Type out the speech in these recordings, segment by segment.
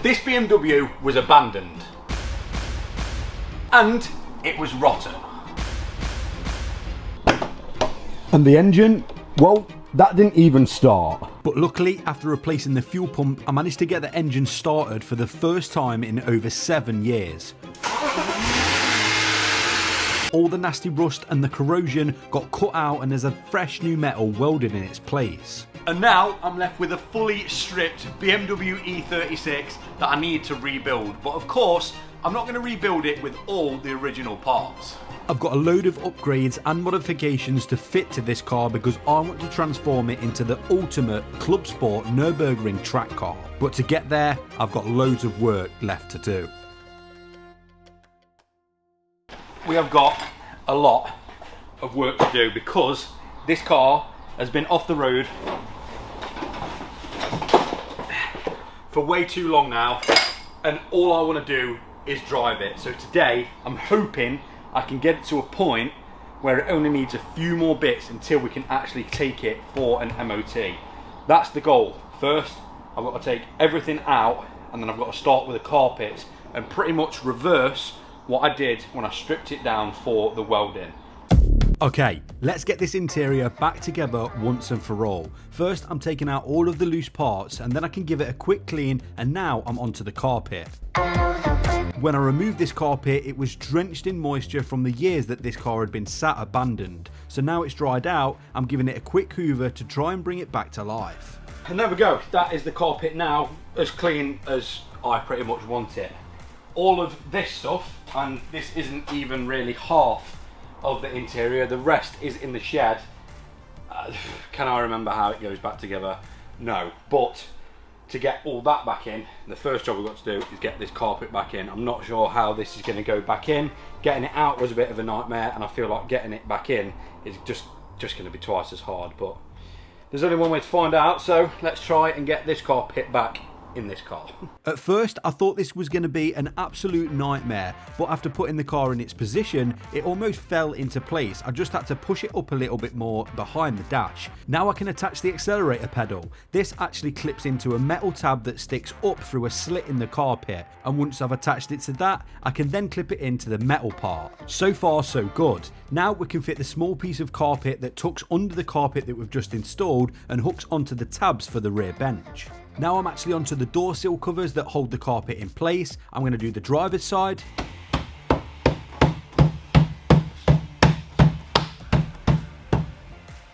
This BMW was abandoned. And it was rotten. And the engine, well, that didn't even start. But luckily, after replacing the fuel pump, I managed to get the engine started for the first time in over 7 years. All the nasty rust and the corrosion got cut out and there's a fresh new metal welded in its place. And now I'm left with a fully stripped BMW E36 that I need to rebuild. But of course, I'm not going to rebuild it with all the original parts. I've got a load of upgrades and modifications to fit to this car because I want to transform it into the ultimate Club Sport Nürburgring track car. But to get there, I've got loads of work left to do. We have got a lot of work to do because this car has been off the road for way too long now, and all I want to do is drive it. So today I'm hoping I can get it to a point where it only needs a few more bits until we can actually take it for an MOT. That's the goal. First I've got to take everything out, and then I've got to start with the carpets and pretty much reverse what I did when I stripped it down for the welding. Okay, let's get this interior back together once and for all. First, I'm taking out all of the loose parts and then I can give it a quick clean, and now I'm onto the carpet. When I removed this carpet, it was drenched in moisture from the years that this car had been sat abandoned. So now it's dried out, I'm giving it a quick hoover to try and bring it back to life. And there we go, that is the carpet now, as clean as I pretty much want it. All of this stuff, and this isn't even really half of the interior, the rest is in the shed. Can I remember how it goes back together? No, but to get all that back in, the first job we've got to do is get this carpet back in. I'm not sure how this is going to go back in. Getting it out was a bit of a nightmare, and I feel like getting it back in is just going to be twice as hard, but there's only one way to find out, so let's try and get this carpet back in this car. At first I thought this was going to be an absolute nightmare, but after putting the car in its position, it almost fell into place. I just had to push it up a little bit more behind the dash. Now I can attach the accelerator pedal. This actually clips into a metal tab that sticks up through a slit in the carpet, and once I've attached it to that, I can then clip it into the metal part. So far so good. Now we can fit the small piece of carpet that tucks under the carpet that we've just installed and hooks onto the tabs for the rear bench. Now I'm actually onto the door sill covers that hold the carpet in place. I'm going to do the driver's side.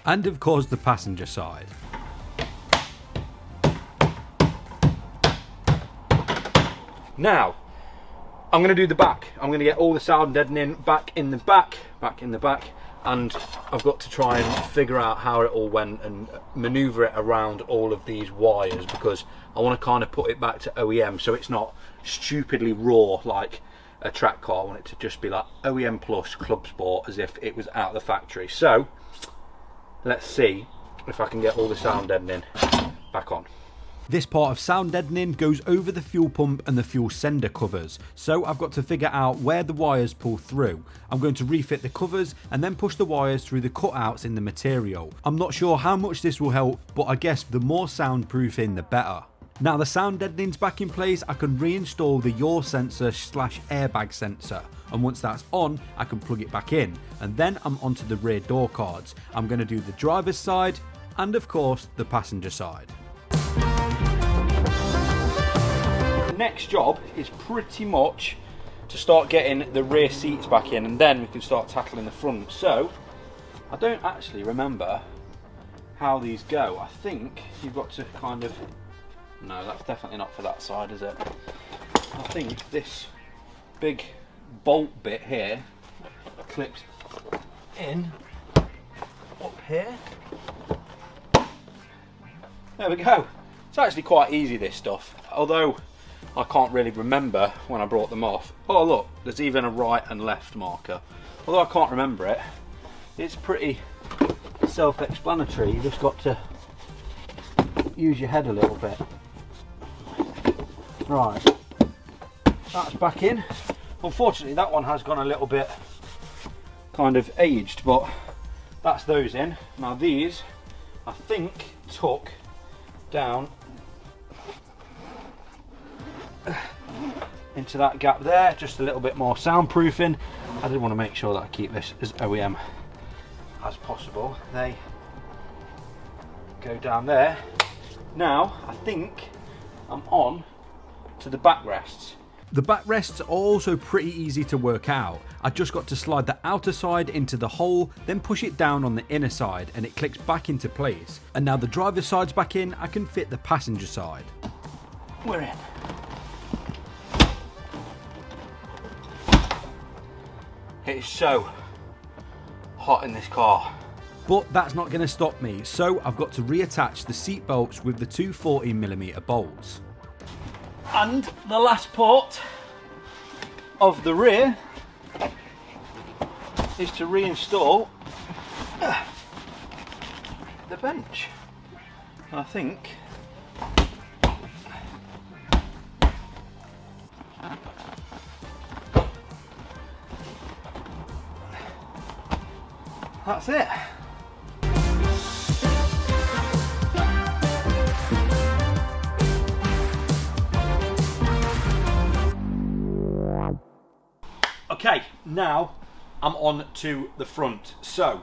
And of course the passenger side. Now, I'm going to do the back. I'm going to get all the sound deadening back in the back, and I've got to try and figure out how it all went and manoeuvre it around all of these wires, because I want to kind of put it back to OEM so it's not stupidly raw like a track car. I want it to just be like OEM plus Club Sport, as if it was out of the factory. So let's see if I can get all the sound deadening back on. This part of sound deadening goes over the fuel pump and the fuel sender covers, so I've got to figure out where the wires pull through. I'm going to refit the covers and then push the wires through the cutouts in the material. I'm not sure how much this will help, but I guess the more soundproofing the better. Now the sound deadening's back in place, I can reinstall the yaw sensor / airbag sensor, and once that's on I can plug it back in, and then I'm onto the rear door cards. I'm going to do the driver's side and of course the passenger side. The next job is pretty much to start getting the rear seats back in, and then we can start tackling the front. So I don't actually remember how these go. I think you've got to kind of, no, that's definitely not for that side, is it? I think this big bolt bit here clips in up here. There we go. It's actually quite easy, this stuff, although I can't really remember when I brought them off. Oh look, there's even a right and left marker. Although I can't remember it, it's pretty self-explanatory. You just got to use your head a little bit. Right, that's back in. Unfortunately that one has gone a little bit kind of aged, but that's those in. Now these, I think, tuck down into that gap there, just a little bit more soundproofing. I did want to make sure that I keep this as OEM as possible. They go down there. Now I think I'm on to the backrests. The backrests are also pretty easy to work out. I just got to slide the outer side into the hole, then push it down on the inner side and it clicks back into place. And now the driver's side's back in, I can fit the passenger side. We're in. It is so hot in this car. But that's not going to stop me, so I've got to reattach the seat bolts with the two 14mm bolts. And the last part of the rear is to reinstall the bench. And I think that's it. Okay, now I'm on to the front. So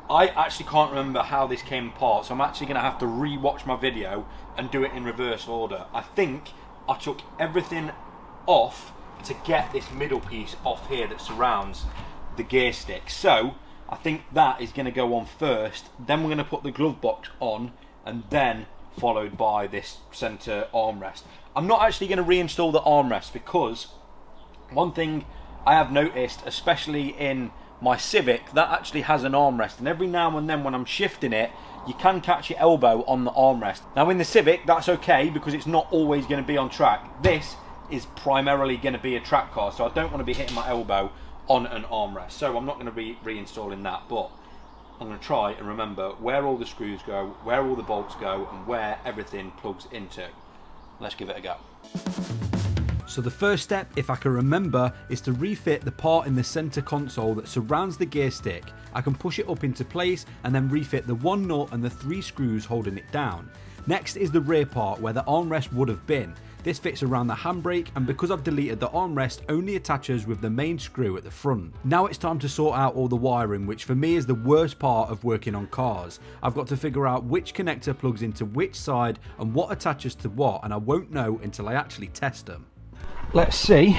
I actually can't remember how this came apart, so I'm actually going to have to re-watch my video and do it in reverse order. I think I took everything off to get this middle piece off here that surrounds the gear stick. So I think that is going to go on first, then we're going to put the glove box on, and then followed by this center armrest. I'm not actually going to reinstall the armrest because one thing I have noticed, especially in my Civic, that actually has an armrest, and every now and then when I'm shifting it, you can catch your elbow on the armrest. Now in the Civic, that's okay because it's not always going to be on track. This is primarily going to be a track car, so I don't want to be hitting my elbow on an armrest. So I'm not going to be reinstalling that, but I'm going to try and remember where all the screws go, where all the bolts go, and where everything plugs into. Let's give it a go. So the first step, if I can remember, is to refit the part in the center console that surrounds the gear stick. I can push it up into place and then refit the one nut and the 3 screws holding it down. Next is the rear part where the armrest would have been. This fits around the handbrake, and because I've deleted the armrest, only attaches with the main screw at the front. Now it's time to sort out all the wiring, which for me is the worst part of working on cars. I've got to figure out which connector plugs into which side and what attaches to what, and I won't know until I actually test them. Let's see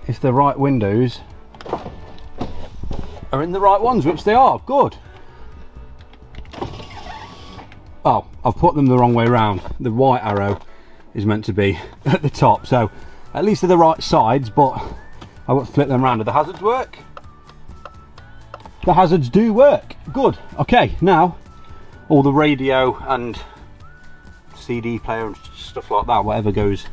if the right windows are in the right ones, which they are. Good. Oh, I've put them the wrong way around. The white arrow is meant to be at the top, so at least they're the right sides, but I've got to flip them around. Do the hazards work? The hazards do work. Good. Okay, now all the radio and CD player and stuff like that, whatever goes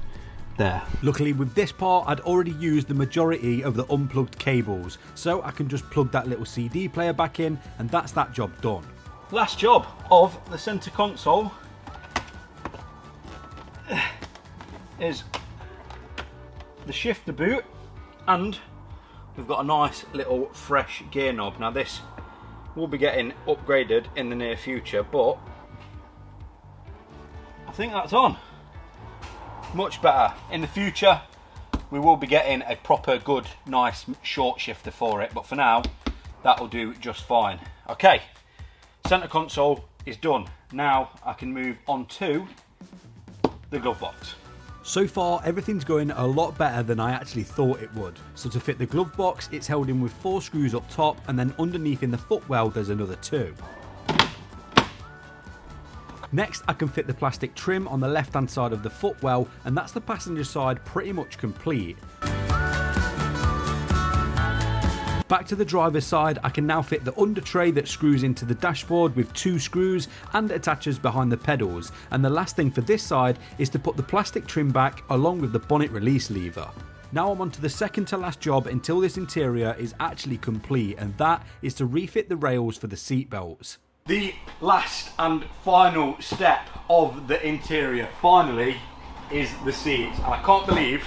there. Luckily with this part I'd already used the majority of the unplugged cables, so I can just plug that little CD player back in, and that's that job done. Last job of the center console is the shifter boot, and we've got a nice little fresh gear knob. Now this will be getting upgraded in the near future, but I think that's on. Much better. In the future we will be getting a proper good nice short shifter for it, but for now that will do just fine. Okay, center console is done. Now I can move on to the glove box. So far everything's going a lot better than I actually thought it would. So to fit the glove box, it's held in with 4 screws up top, and then underneath in the footwell there's another 2. Next I can fit the plastic trim on the left hand side of the footwell, and that's the passenger side pretty much complete. Back to the driver's side, I can now fit the under tray that screws into the dashboard with 2 screws and attaches behind the pedals, and the last thing for this side is to put the plastic trim back along with the bonnet release lever. Now I'm on to the second to last job until this interior is actually complete, and that is to refit the rails for the seat belts. The last and final step of the interior finally is the seats, and I can't believe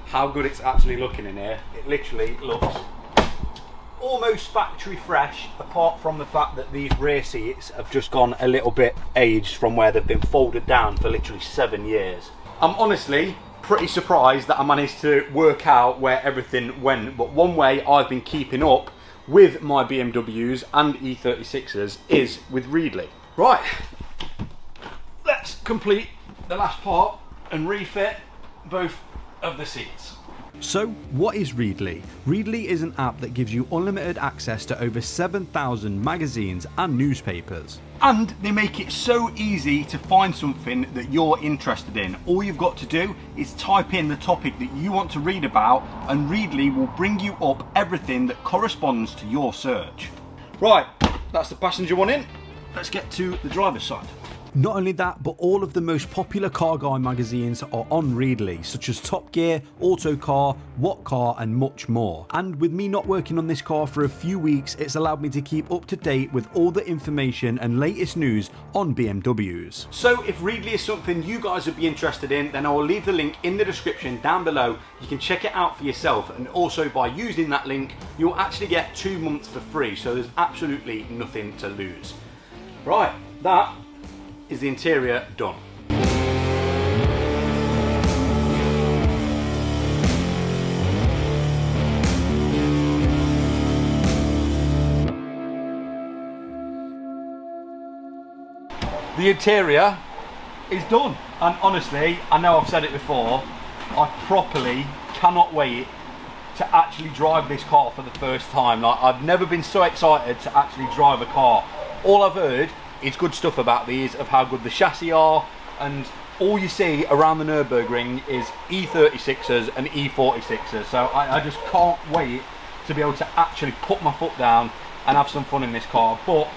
how good it's actually looking in here. It literally looks almost factory fresh, apart from the fact that these rear seats have just gone a little bit aged from where they've been folded down for literally 7 years. I'm honestly pretty surprised that I managed to work out where everything went, but one way I've been keeping up with my BMWs and E36s is with Reedley. Right, let's complete the last part and refit both of the seats. So, what is Reedley? Reedley is an app that gives you unlimited access to over 7,000 magazines and newspapers. And they make it so easy to find something that you're interested in. All you've got to do is type in the topic that you want to read about, and Reedley will bring you up everything that corresponds to your search. Right, that's the passenger one in. Let's get to the driver's side. Not only that, but all of the most popular car guy magazines are on Reedley, such as Top Gear, Autocar, What Car and much more. And with me not working on this car for a few weeks, it's allowed me to keep up to date with all the information and latest news on BMWs. So if Reedley is something you guys would be interested in, then I will leave the link in the description down below. You can check it out for yourself, and also by using that link, you'll actually get 2 months for free, so there's absolutely nothing to lose. Right, that is the interior done. The interior is done, and honestly, I know I've said it before, I properly cannot wait to actually drive this car for the first time. Like, I've never been so excited to actually drive a car. All I've heard is good stuff about these, of how good the chassis are, and all you see around the Nürburgring is E36s and E46s, so I just can't wait to be able to actually put my foot down and have some fun in this car, but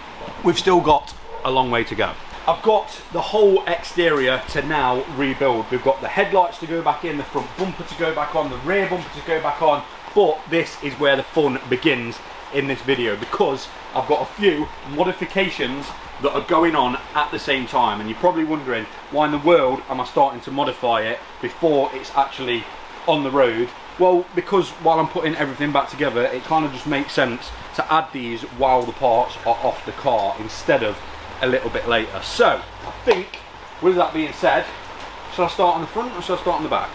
we've still got a long way to go. I've got the whole exterior to now rebuild. We've got the headlights to go back in, the front bumper to go back on, the rear bumper to go back on, but this is where the fun begins in this video, because I've got a few modifications that are going on at the same time, and you're probably wondering why in the world am I starting to modify it before it's actually on the road. Well, because while I'm putting everything back together, it kind of just makes sense to add these while the parts are off the car instead of a little bit later. So I think, with that being said, shall I start on the front or shall I start on the back?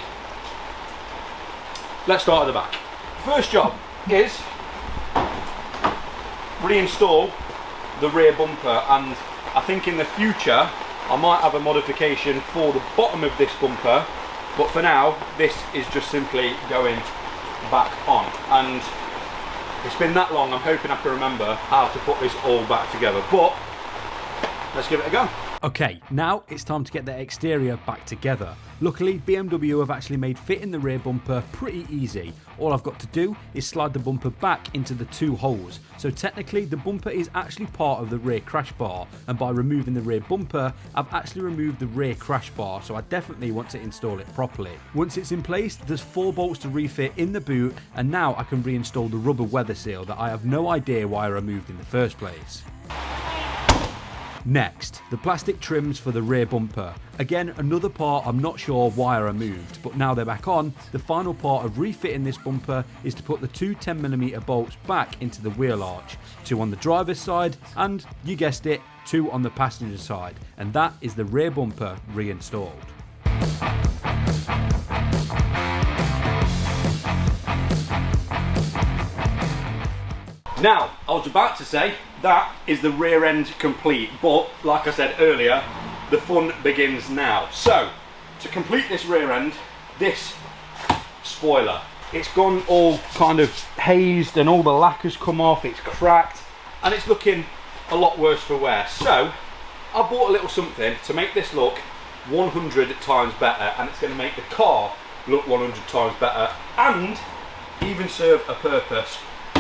Let's start at the back. First job is reinstall the rear bumper, and I think in the future I might have a modification for the bottom of this bumper, but for now this is just simply going back on, and it's been that long I'm hoping I can remember how to put this all back together, but let's give it a go. Okay, now it's time to get the exterior back together. Luckily, BMW have actually made fitting the rear bumper pretty easy. All I've got to do is slide the bumper back into the 2 holes. So technically, the bumper is actually part of the rear crash bar, and by removing the rear bumper, I've actually removed the rear crash bar, so I definitely want to install it properly. Once it's in place, there's 4 bolts to refit in the boot, and now I can reinstall the rubber weather seal that I have no idea why I removed in the first place. Next, the plastic trims for the rear bumper. Again, another part I'm not sure why I removed, but now they're back on, the final part of refitting this bumper is to put the 2 10mm bolts back into the wheel arch, 2 on the driver's side, and, you guessed it, 2 on the passenger side, and that is the rear bumper reinstalled. Now, I was about to say that is the rear end complete, but like I said earlier, the fun begins now. So, to complete this rear end, this spoiler, it's gone all kind of hazed and all the lacquer's come off, it's cracked, and it's looking a lot worse for wear. So, I bought a little something to make this look 100 times better, and it's going to make the car look 100 times better, and even serve a purpose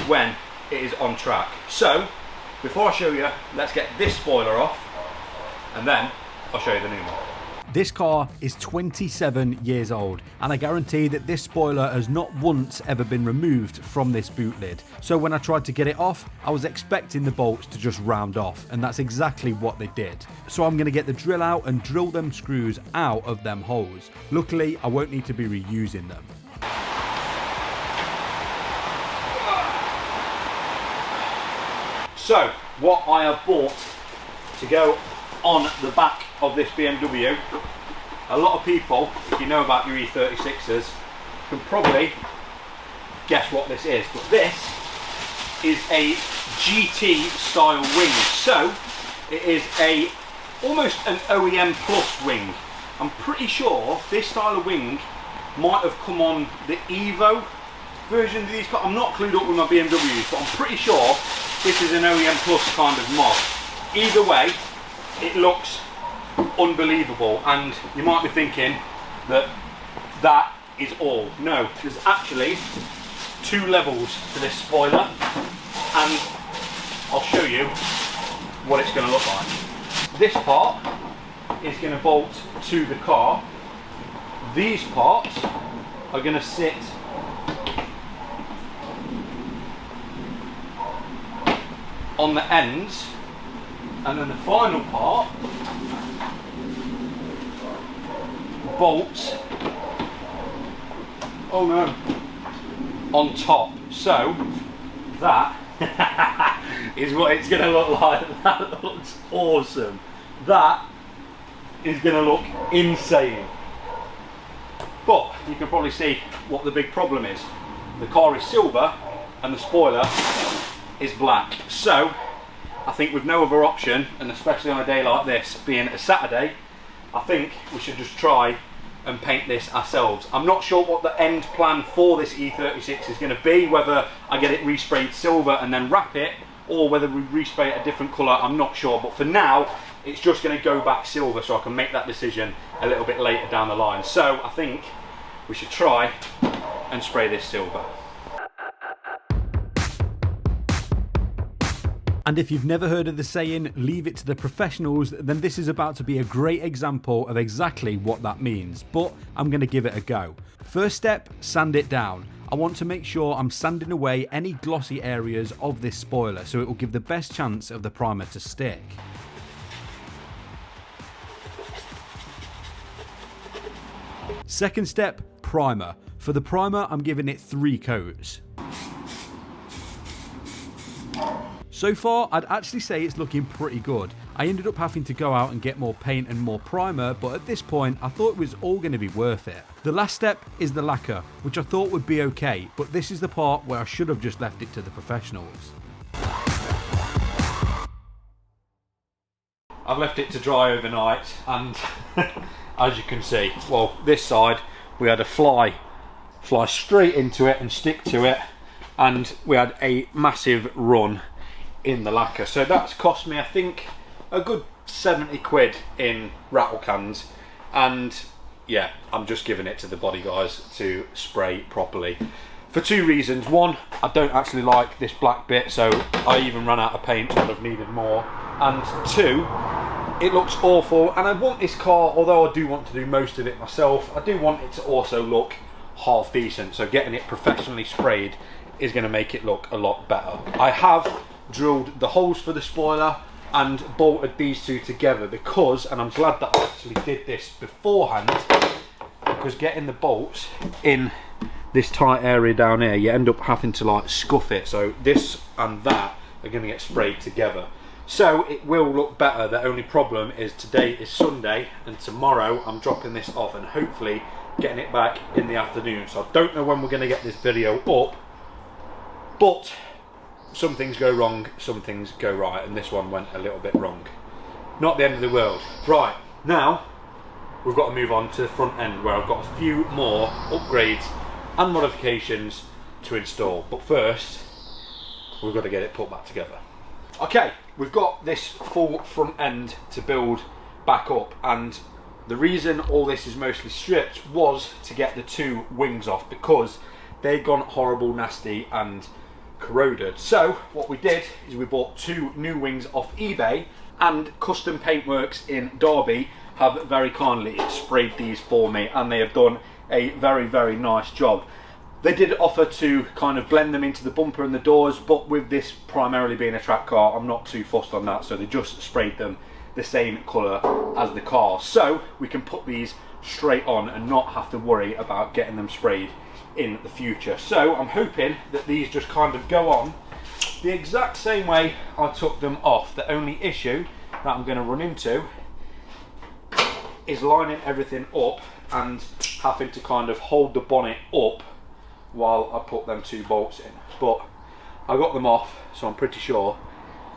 when it is on track. So, before I show you, let's get this spoiler off, and then I'll show you the new one. This car is 27 years old, and I guarantee that this spoiler has not once ever been removed from this boot lid. So when I tried to get it off, I was expecting the bolts to just round off, and that's exactly what they did. So I'm going to get the drill out and drill them screws out of them holes. Luckily, I won't need to be reusing them. So, what I have bought to go on the back of this BMW, a lot of people, if you know about your E36s, can probably guess what this is, but this is a GT style wing. So it is almost an OEM plus wing. I'm pretty sure this style of wing might have come on the Evo version of these cars. I'm not clued up with my BMWs, but I'm pretty sure this is an OEM plus kind of mod. Either way, it looks unbelievable, and you might be thinking that that is all. No, there's actually 2 levels to this spoiler, and I'll show you what it's going to look like. This part is going to bolt to the car. These parts are going to sit on the ends, and then the final part bolts, oh no, on top. So that is what it's going to look like. That looks awesome. That is going to look insane. But you can probably see what the big problem is. The car is silver and the spoiler is black. So I think with no other option, and especially on a day like this being a Saturday, I think we should just try and paint this ourselves. I'm not sure what the end plan for this E36 is going to be, whether I get it resprayed silver and then wrap it, or whether we respray it a different colour. I'm not sure, but for now it's just going to go back silver, so I can make that decision a little bit later down the line. So I think we should try and spray this silver. And if you've never heard of the saying, leave it to the professionals, then this is about to be a great example of exactly what that means. But I'm going to give it a go. First step, sand it down. I want to make sure I'm sanding away any glossy areas of this spoiler, so it will give the best chance of the primer to stick. Second step, primer. For the primer, I'm giving it 3 coats. So far, I'd actually say it's looking pretty good. I ended up having to go out and get more paint and more primer, but at this point, I thought it was all going to be worth it. The last step is the lacquer, which I thought would be okay, but this is the part where I should have just left it to the professionals. I've left it to dry overnight, and as you can see, well, this side we had a fly straight into it and stick to it, and we had a massive run in the lacquer. So that's cost me, I think, a good 70 quid in rattle cans, and yeah, I'm just giving it to the body guys to spray properly for 2 reasons. One, I don't actually like this black bit, so I even ran out of paint and I've needed more, and 2, it looks awful, and I want this car, although I do want to do most of it myself, I do want it to also look half decent, so getting it professionally sprayed is going to make it look a lot better. I have drilled the holes for the spoiler and bolted these 2 together because, and I'm glad that I actually did this beforehand, because getting the bolts in this tight area down here, you end up having to like scuff it, so this and that are going to get sprayed together. So it will look better. The only problem is today is Sunday and tomorrow I'm dropping this off and hopefully getting it back in the afternoon. So I don't know when we're going to get this video up, but some things go wrong, some things go right, and this one went a little bit wrong. Not the end of the world. Right, now we've got to move on to the front end, where I've got a few more upgrades and modifications to install. But first, we've got to get it put back together. Okay, we've got this full front end to build back up, and the reason all this is mostly stripped was to get the 2 wings off, because they'd gone horrible, nasty and corroded. So what we did is we bought 2 new wings off eBay, and CustomPaintworx in Derby have very kindly sprayed these for me, and they have done a very, very nice job. They did offer to kind of blend them into the bumper and the doors, but with this primarily being a track car, I'm not too fussed on that, so they just sprayed them the same colour as the car, so we can put these straight on and not have to worry about getting them sprayed in the future. So I'm hoping that these just kind of go on the exact same way I took them off. The only issue that I'm going to run into is lining everything up and having to kind of hold the bonnet up while I put them 2 bolts in. But I got them off, so I'm pretty sure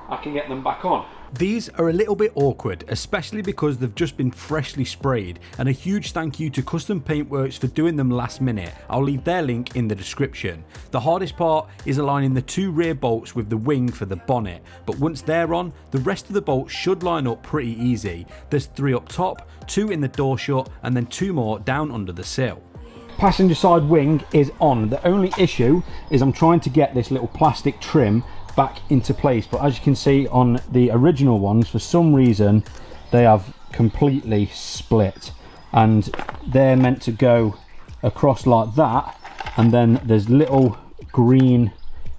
I can get them back on. These are a little bit awkward, especially because they've just been freshly sprayed, and a huge thank you to CustomPaintworx for doing them last minute. I'll leave their link in the description. The hardest part is aligning the 2 rear bolts with the wing for the bonnet, but once they're on, the rest of the bolts should line up pretty easy. There's 3 up top, 2 in the door shut, and then 2 more down under the sill. Passenger side wing is on. The only issue is I'm trying to get this little plastic trim back into place, but as you can see on the original ones, for some reason they have completely split, and they're meant to go across like that, and then there's little green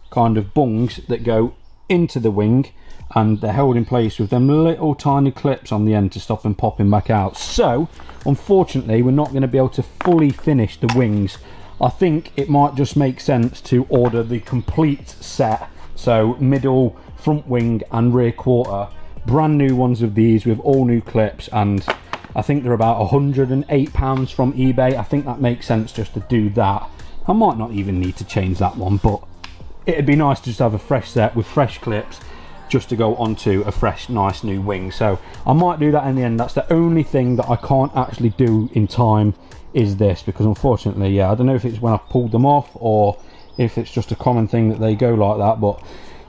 kind of bungs that go into the wing, and they're held in place with them little tiny clips on the end to stop them popping back out. So unfortunately we're not going to be able to fully finish the wings. I think it might just make sense to order the complete set, so middle, front wing and rear quarter, brand new ones of these with all new clips, and I think they're about £108 from eBay. I think that makes sense just to do that. I might not even need to change that one, but it'd be nice to just have a fresh set with fresh clips just to go onto a fresh nice new wing. So I might do that in the end. That's the only thing that I can't actually do in time is this, because unfortunately, yeah, I don't know if it's when I pulled them off or if it's just a common thing that they go like that, but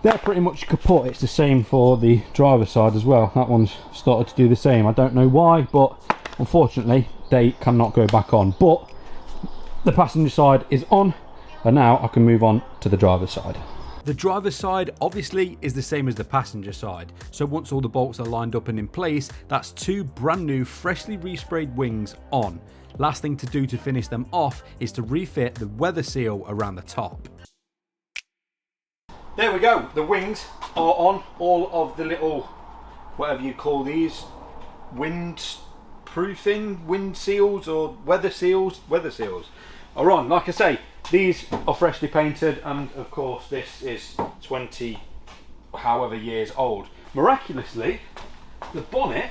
they're pretty much kaput. It's the same for the driver's side as well. That one's started to do the same. I don't know why, but unfortunately they cannot go back on. But the passenger side is on, and now I can move on to the driver's side. The driver's side obviously is the same as the passenger side, so once all the bolts are lined up and in place, that's 2 brand new freshly resprayed wings on. Last thing to do to finish them off is to refit the weather seal around the top. There we go, the wings are on. All of the little, whatever you call these, wind proofing, wind seals or weather seals are on. Like I say, these are freshly painted, and of course this is 20 however years old. Miraculously, the bonnet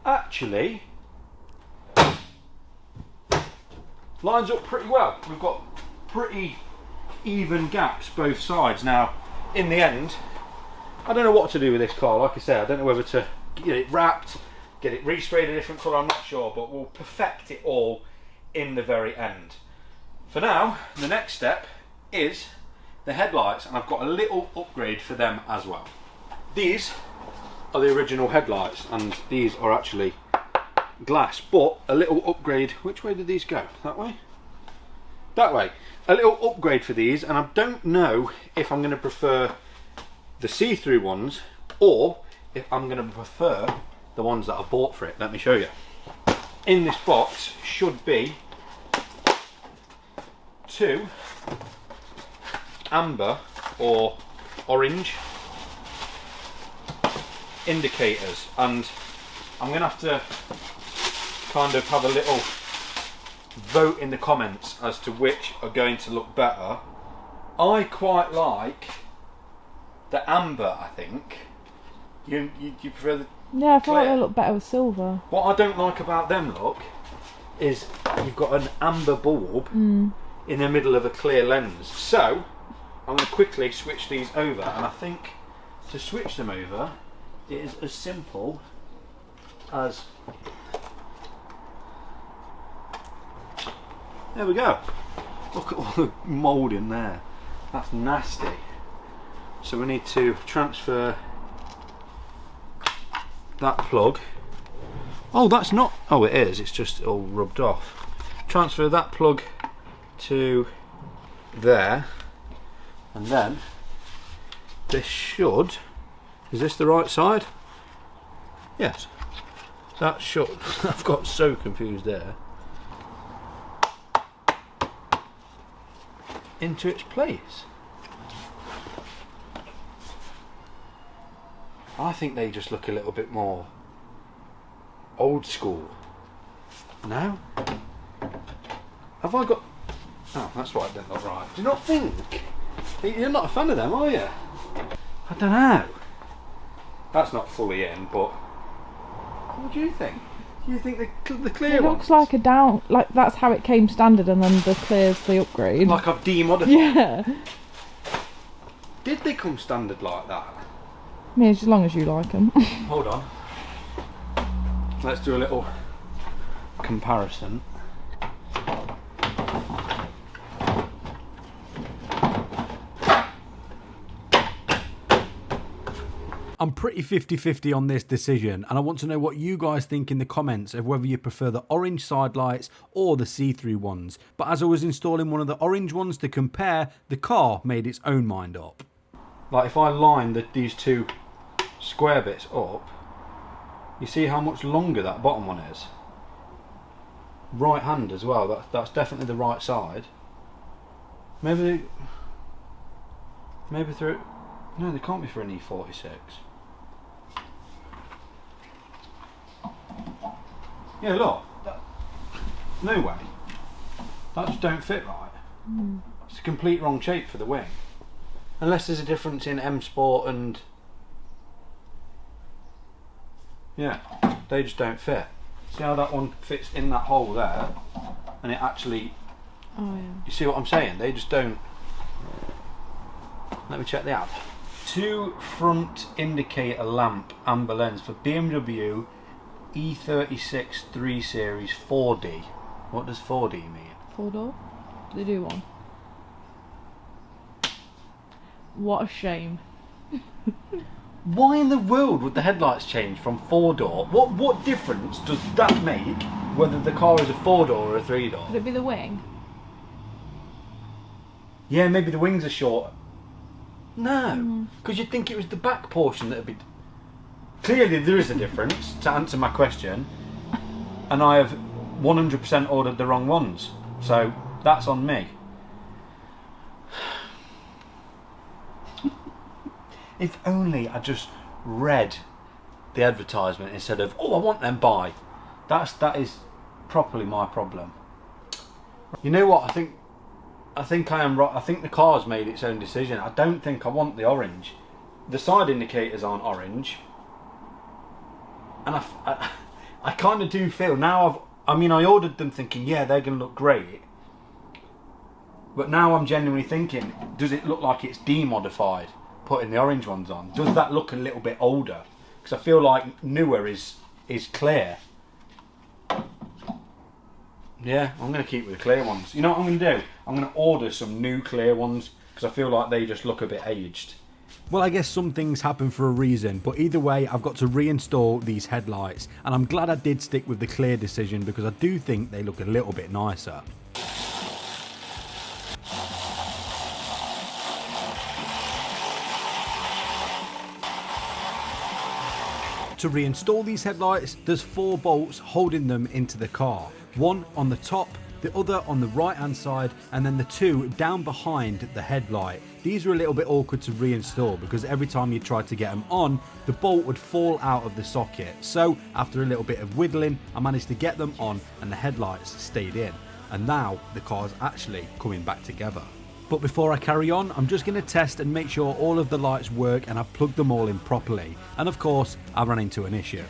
actually lines up pretty well. We've got pretty even gaps both sides. Now in the end, I don't know what to do with this car. Like I said, I don't know whether to get it wrapped, get it resprayed a different colour, I'm not sure, but we'll perfect it all in the very end. For now, the next step is the headlights, and I've got a little upgrade for them as well. These are the original headlights, and these are actually glass, but a little upgrade. Which way did these go? That way? That way. A little upgrade for these, and I don't know if I'm going to prefer the see-through ones or if I'm going to prefer the ones that I bought for it. Let me show you. In this box should be 2 amber or orange indicators, and I'm going to have to kind of have a little vote in the comments as to which are going to look better. I quite like the amber, I think. You prefer the Yeah, I feel like clear? they look better with silver. What I don't like about them, look, is you've got an amber bulb in the middle of a clear lens. So I'm going to quickly switch these over, and I think to switch them over it is as simple as, there we go. Look at all the mould in there. That's nasty. So we need to transfer that plug. Oh, that's not, oh it is, it's just all rubbed off. Transfer that plug to there, and then this should, is this the right side? Yes, that should, I've got so confused there, into its place. I think they just look a little bit more old school. No? Have I got... Oh, that's why it didn't look right. Do you not think? You're not a fan of them, are you? I don't know. That's not fully in, but... What do you think? You think the clear It one? looks like a down, like that's how it came standard, and then the clear's the upgrade. Like I've demodified. Yeah. Did they come standard like that? I mean, as long as you like them. Hold on. Let's do a little comparison. I'm pretty 50-50 on this decision, and I want to know what you guys think in the comments of whether you prefer the orange side lights or the see-through ones. But as I was installing one of the orange ones to compare, the car made its own mind up. Like if I line these two square bits up, you see how much longer that bottom one is. Right hand as well, that's definitely the right side. Maybe through, no, they can't be for an E46. Yeah, look, no way. That just don't fit right. It's a complete wrong shape for the wing. Unless there's a difference in M Sport and... Yeah, they just don't fit. See how that one fits in that hole there? And it actually... Oh yeah. You see what I'm saying? They just don't... Let me check the app. 2 front indicator lamp amber lens for BMW E36 3 Series 4D. What does 4D mean? 4-door? Do they do one? What a shame. Why in the world would the headlights change from 4-door? What difference does that make whether the car is a 4-door or a 3-door? Could it be the wing? Yeah, maybe the wings are short. No, because you'd think it was the back portion that would be... Clearly there is a difference, to answer my question, and I have 100% ordered the wrong ones, so that's on me. If only I just read the advertisement instead of, oh, I want them buy. That is properly my problem. You know what, I think I am right. I think the car's made its own decision. I don't think I want the orange. The side indicators aren't orange, and I kind of do feel now. I mean, I ordered them thinking, yeah, they're going to look great, but now I'm genuinely thinking, does it look like it's demodified putting the orange ones on? Does that look a little bit older? Because I feel like newer is clear. Yeah, I'm going to keep with the clear ones. You know what I'm going to do? I'm going to order some new clear ones because I feel like they just look a bit aged. Well, I guess some things happen for a reason, but either way, I've got to reinstall these headlights, and I'm glad I did stick with the clear decision because I do think they look a little bit nicer. To reinstall these headlights, there's 4 bolts holding them into the car. One on the top, the other on the right hand side, and then the 2 down behind the headlight. These are a little bit awkward to reinstall because every time you tried to get them on, the bolt would fall out of the socket. So after a little bit of wiggling, I managed to get them on and the headlights stayed in. And now the car's actually coming back together. But before I carry on, I'm just going to test and make sure all of the lights work and I've plugged them all in properly. And of course, I ran into an issue.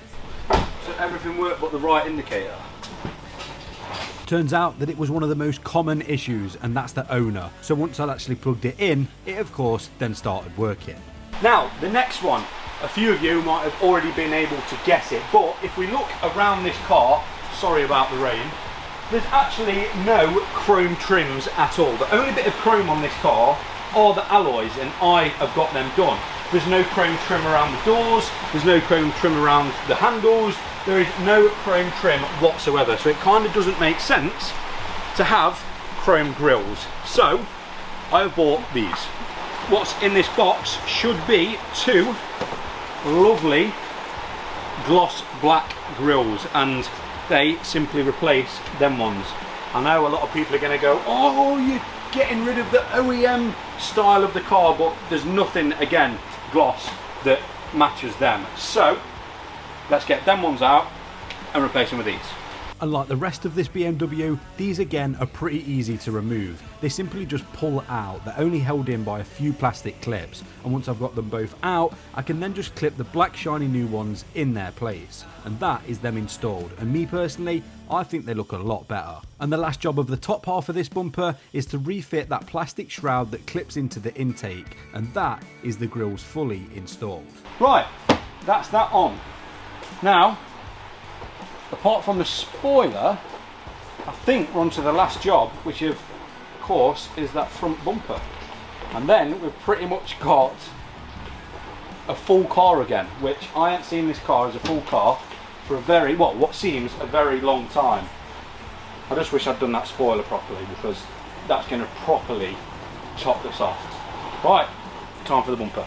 So everything worked but the right indicator? Turns out that it was one of the most common issues, and that's the owner. So once I'd actually plugged it in, it of course then started working. Now, the next one, a few of you might have already been able to guess it, but if we look around this car, sorry about the rain, there's actually no chrome trims at all. The only bit of chrome on this car are the alloys, and I have got them done. There's no chrome trim around the doors, there's no chrome trim around the handles, there is no chrome trim whatsoever, so it kind of doesn't make sense to have chrome grills. So I have bought these. What's in this box should be 2 lovely gloss black grills, and they simply replace them ones. I know a lot of people are going to go, oh, you're getting rid of the OEM style of the car, but there's nothing, again, gloss that matches them. So let's get them ones out and replace them with these. And like the rest of this BMW, these again are pretty easy to remove. They simply just pull out. They're only held in by a few plastic clips, and once I've got them both out, I can then just clip the black shiny new ones in their place. And that is them installed, and me personally, I think they look a lot better. And the last job of the top half of this bumper is to refit that plastic shroud that clips into the intake, and that is the grills fully installed. Right, that's that on. Now, apart from the spoiler, I think we're on to the last job, which of course is that front bumper. And then we've pretty much got a full car again, which I ain't seen this car as a full car for a very, well, what seems a very long time. I just wish I'd done that spoiler properly, because that's going to properly top this off. Right, time for the bumper.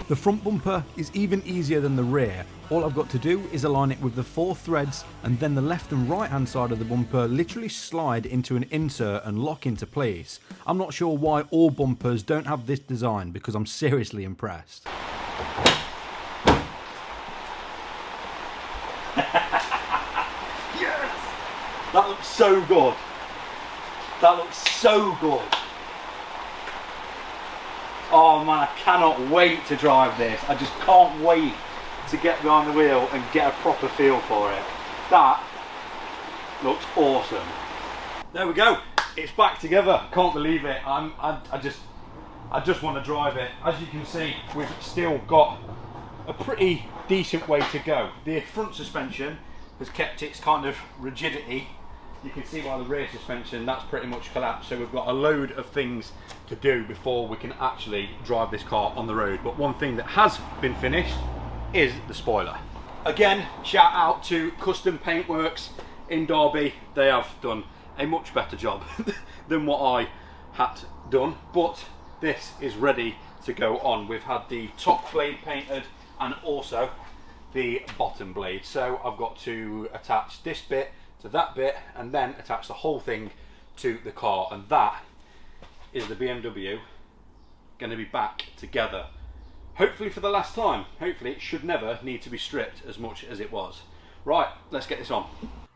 The front bumper is even easier than the rear. All I've got to do is align it with the 4 threads, and then the left and right hand side of the bumper literally slide into an insert and lock into place. I'm not sure why all bumpers don't have this design, because I'm seriously impressed. Yes! That looks so good. That looks so good. Oh man, I cannot wait to drive this. I just can't wait to get behind the wheel and get a proper feel for it. That looks awesome. There we go. It's back together. Can't believe it. I just want to drive it. As you can see, we've still got a pretty decent way to go. The front suspension has kept its kind of rigidity. You can see by the rear suspension that's pretty much collapsed, so we've got a load of things to do before we can actually drive this car on the road. But one thing that has been finished is the spoiler. Again, shout out to CustomPaintworx in Derby. They have done a much better job than what I had done, but this is ready to go on. We've had the top blade painted and also the bottom blade, so I've got to attach this bit to that bit and then attach the whole thing to the car, and that is the BMW going to be back together, hopefully for the last time. Hopefully it should never need to be stripped as much as it was. Right, let's get this on.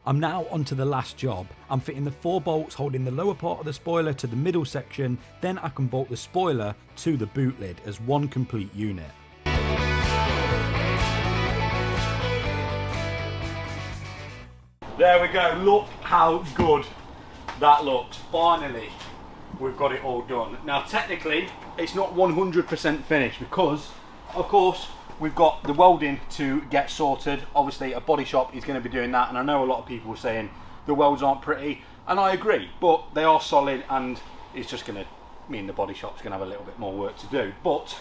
I'm now onto the last job. I'm fitting the 4 bolts holding the lower part of the spoiler to the middle section, then I can bolt the spoiler to the boot lid as one complete unit. There we go, look how good that looks. Finally, we've got it all done. Now technically, it's not 100% finished because, of course, we've got the welding to get sorted. Obviously, a body shop is going to be doing that, and I know a lot of people are saying the welds aren't pretty, and I agree, but they are solid, and it's just going to mean the body shop's going to have a little bit more work to do. But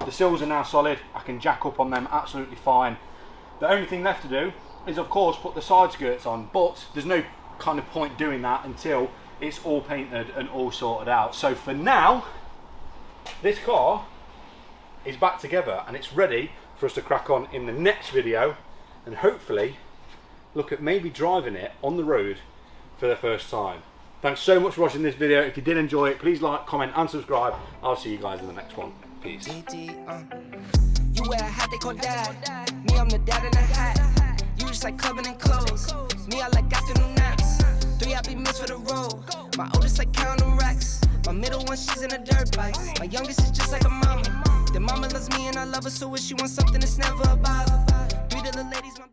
the sills are now solid. I can jack up on them absolutely fine. The only thing left to do is, of course, put the side skirts on, but there's no kind of point doing that until it's all painted and all sorted out. So for now, this car is back together and it's ready for us to crack on in the next video and hopefully look at maybe driving it on the road for the first time. Thanks so much for watching this video. If you did enjoy it, please like, comment and subscribe. I'll see you guys in the next one. Peace. You wear a hat they call dad. Me, I'm the dad in a hat. You just like clubbing and clothes. Me, I like afternoon naps. 3, I be missed for the road. My oldest like counting racks. My middle one, she's in a dirt bike. My youngest is just like a mama. The mama loves me and I love her, so if she wants something, it's never a bother. 3 to the ladies, my